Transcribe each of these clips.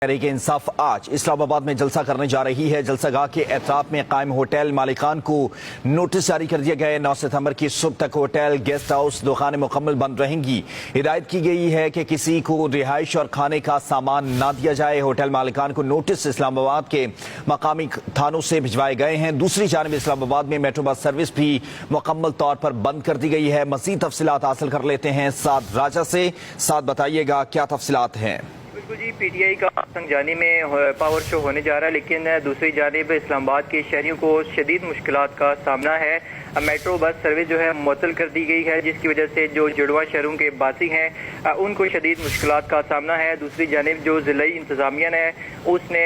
तहरीक इंसाफ आज इस्लामाबाद में जलसा करने जा रही है। जलसा गाह के एतराफ में कायम होटल मालिकान को नोटिस जारी कर दिया गया है। 9 सितंबर की सुबह तक होटल, गेस्ट हाउस, दुकानें मुकम्मल बंद रहेंगी। हिदायत की गई है कि किसी को रिहाइश और खाने का सामान ना दिया जाए। होटल मालिकान को नोटिस इस्लामाबाद के मकामी थानों से भिजवाए गए हैं। दूसरी जानब इस्लामाबाद में मेट्रो बस सर्विस भी मुकम्मल तौर पर बंद कर दी गई है। मज़ीद तफसीलात हासिल कर लेते हैं साद राजा से। साद बताइएगा क्या तफसीलात हैं। बिल्कुल जी, पीटीआई का संजानी में पावर शो होने जा रहा है, लेकिन दूसरी जानिब इस्लामाबाद के शहरियों को शदीद मुश्किलात का सामना है। मेट्रो बस सर्विस जो है मुअत्तल कर दी गई है, जिसकी वजह से जो जुड़वा शहरों के बासी हैं उनको शदीद मुश्किलात का सामना है। दूसरी जानिब जो ज़िलाई इंतज़ामिया है उसने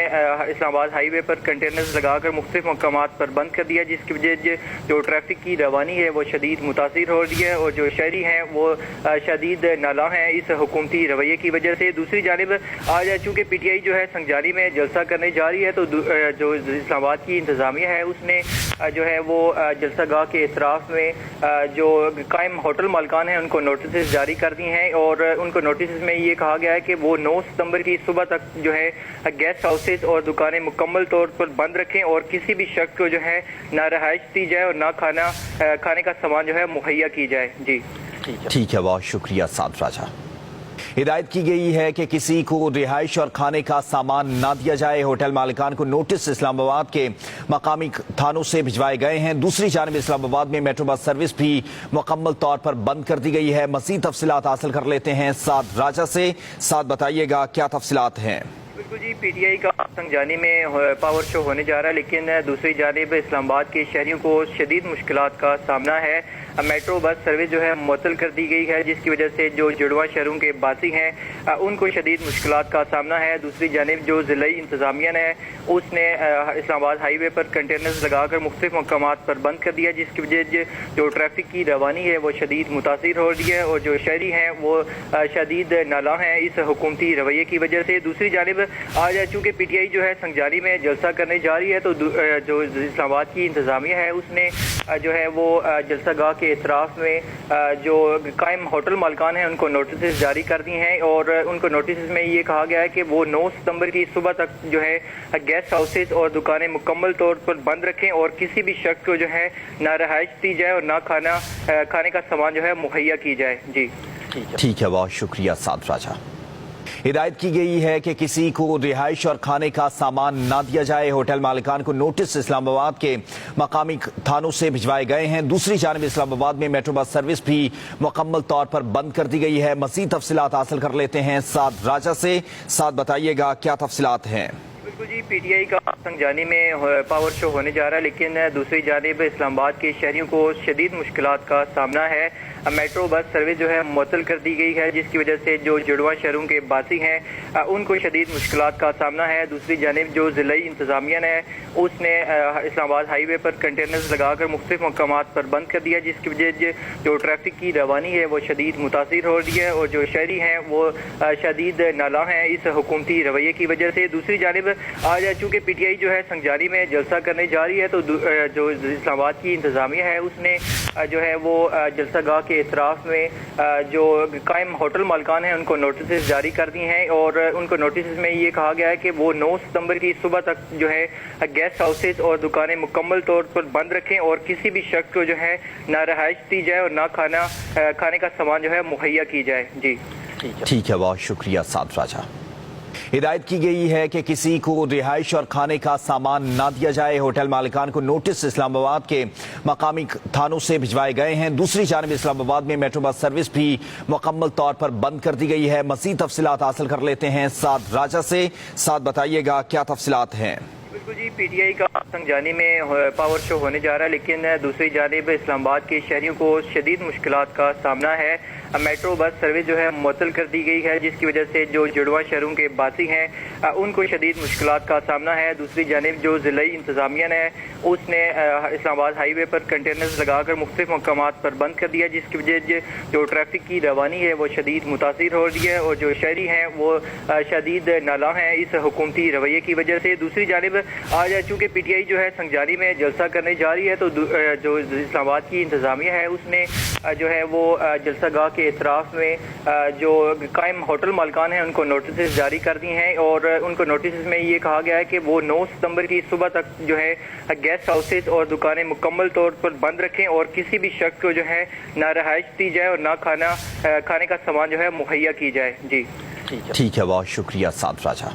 इस्लामाबाद हाईवे पर कंटेनर्स लगाकर मुख्तलिफ मकामात पर बंद कर दिया, जिसकी वजह से जो ट्रैफिक की रवानी है वो शदीद मुतासिर हो रही है और जो शहरी हैं वो शदीद नाला हैं इस हुकूमती रवैये की वजह से। दूसरी जानिब आज चूँकि पीटीआई जो है संजानी में जलसा करने जा रही है, तो जो इस्लामाबाद की इंतज़ामिया है उसने जो है वो जलसा गाह के इतराफ में जो कायम होटल मालिकान हैं उनको नोटिस जारी कर दी हैं और उनको नोटिस में ये कहा गया है कि वो 9 सितंबर की सुबह तक जो है गेस्ट हाउसेस और दुकानें मुकम्मल तौर पर बंद रखें और किसी भी शख्स को जो है ना रहायश दी जाए और ना खाने का सामान जो है मुहैया की जाए। जी ठीक है, बहुत शुक्रिया साद राजा। हिदायत की गई है कि किसी को रिहाइश और खाने का सामान ना दिया जाए। होटल मालिकान को नोटिस इस्लामाबाद के मकामी थानों से भिजवाए गए हैं। दूसरी जानब इस्लामाबाद में मेट्रो बस सर्विस भी मुकम्मल तौर पर बंद कर दी गई है। मज़ीद तफसीलात हासिल कर लेते हैं साद राजा से। साद बताइएगा क्या तफसीलात हैं। बिल्कुल जी, पीटीआई का संजानी में पावर शो होने जा रहा है, लेकिन दूसरी जानिब इस्लामाबाद के शहरियों को शदीद मुश्किलात का सामना है। मेट्रो बस सर्विस जो है मुअत्तल कर दी गई है, जिसकी वजह से जो जुड़वा शहरों के बासी हैं उनको शदीद मुश्किलात का सामना है। दूसरी जानिब जो ज़िलाई इंतज़ामिया है उसने इस्लामाबाद हाईवे पर कंटेनर्स लगाकर मुख्तलिफ मकामात पर बंद कर दिया, जिसकी वजह से जो ट्रैफिक की रवानी है वो शदीद मुतासिर हो रही है और जो शहरी हैं वो शदीद नाला हैं इस हुकूमती रवैये की वजह से। दूसरी जानिब आज चूँकि पीटीआई जो है संजानी में जलसा करने जा रही है, तो जो इस्लामाबाद की इंतज़ामिया है उसने जो है वो जलसा गाह के इतराफ में जो कायम होटल मालिकान हैं उनको नोटिस जारी कर दी हैं और उनको नोटिस में ये कहा गया है कि वो 9 सितंबर की सुबह तक जो है गेस्ट हाउसेस और दुकानें मुकम्मल तौर पर बंद रखें और किसी भी शख्स को जो है ना रहायश दी जाए और ना खाने का सामान जो है मुहैया की जाए। जी ठीक है, बहुत शुक्रिया साद राजा। हिदायत की गई है कि किसी को रिहाइश और खाने का सामान ना दिया जाए। होटल मालिकान को नोटिस इस्लामाबाद के मकामी थानों से भिजवाए गए हैं। दूसरी जानब इस्लामाबाद में मेट्रो बस सर्विस भी मुकम्मल तौर पर बंद कर दी गई है। मज़ीद तफसीलात हासिल कर लेते हैं साद राजा से। साद बताइएगा क्या तफसीलात हैं। बिल्कुल जी, पीटीआई का संजानी में पावर शो होने जा रहा है, लेकिन दूसरी जानिब इस्लामाबाद के शहरियों को शदीद मुश्किलात का सामना है। मेट्रो बस सर्विस जो है मुअत्तल कर दी गई है, जिसकी वजह से जो जुड़वा शहरों के बासी हैं उनको शदीद मुश्किलात का सामना है। दूसरी जानिब जो ज़िलाई इंतज़ामिया है उसने इस्लामाबाद हाईवे पर कंटेनर्स लगाकर मुख्तलिफ मकामात पर बंद कर दिया, जिसकी वजह से जो ट्रैफिक की रवानी है वो शदीद मुतासिर हो रही है और जो शहरी हैं वो शदीद नाला हैं इस हुकूमती रवैये की वजह से। दूसरी जानिब आज चूँकि पीटीआई जो है संजानी में जलसा करने जा रही है, तो जो इस्लामाबाद की इंतज़ामिया है उसने जो है वो जलसा गाह के इतराफ में जो कायम होटल मालिकान हैं उनको नोटिस जारी कर दी हैं और उनको नोटिस में ये कहा गया है कि वो 9 सितंबर की सुबह तक जो है गेस्ट हाउसेस और दुकानें मुकम्मल तौर पर बंद रखें और किसी भी शख्स को जो है ना रहायश दी जाए और ना खाने का सामान जो है मुहैया की जाए। जी ठीक है, बहुत शुक्रिया साद राजा। हिदायत की गई है कि किसी को रिहाइश और खाने का सामान ना दिया जाए। होटल मालिकान को नोटिस इस्लामाबाद के मकामी थानों से भिजवाए गए हैं। दूसरी जानब इस्लामाबाद में मेट्रो बस सर्विस भी मुकम्मल तौर पर बंद कर दी गई है। मज़ीद तफसीलात हासिल कर लेते हैं साद राजा से। साद बताइएगा क्या तफसीलात हैं। बिल्कुल जी, पीटीआई का संजानी में पावर शो होने जा रहा है, लेकिन दूसरी जानिब इस्लामाबाद के शहरियों को शदीद मुश्किलात का सामना है। मेट्रो बस सर्विस जो है मुअत्तल कर दी गई है, जिसकी वजह से जो जुड़वा शहरों के बासी हैं उनको शदीद मुश्किलात का सामना है। दूसरी जानिब जो ज़िलाई इंतज़ामिया है उसने इस्लामाबाद हाईवे पर कंटेनर्स लगाकर मुख्तलिफ मकामात पर बंद कर दिया, जिसकी वजह से जो ट्रैफिक की रवानी है वो शदीद मुतासिर हो रही है और जो शहरी हैं वो शदीद नाला हैं इस हुकूमती रवैये की वजह से। दूसरी जानिब आज चूँकि पीटीआई जो है संजानी में जलसा करने जा रही है, तो जो इस्लामाबाद की इंतज़ामिया है उसने जो है वो जलसा गाह के इतराफ में जो कायम होटल मालिकान हैं उनको नोटिस जारी कर दी हैं और उनको नोटिस में ये कहा गया है कि वो 9 सितंबर की सुबह तक जो है गेस्ट हाउसेज और दुकानें मुकम्मल तौर पर बंद रखें और किसी भी शख्स को जो है ना रहायश दी जाए और ना खाने का सामान जो है मुहैया की जाए। जी ठीक है, बहुत शुक्रिया साद राजा।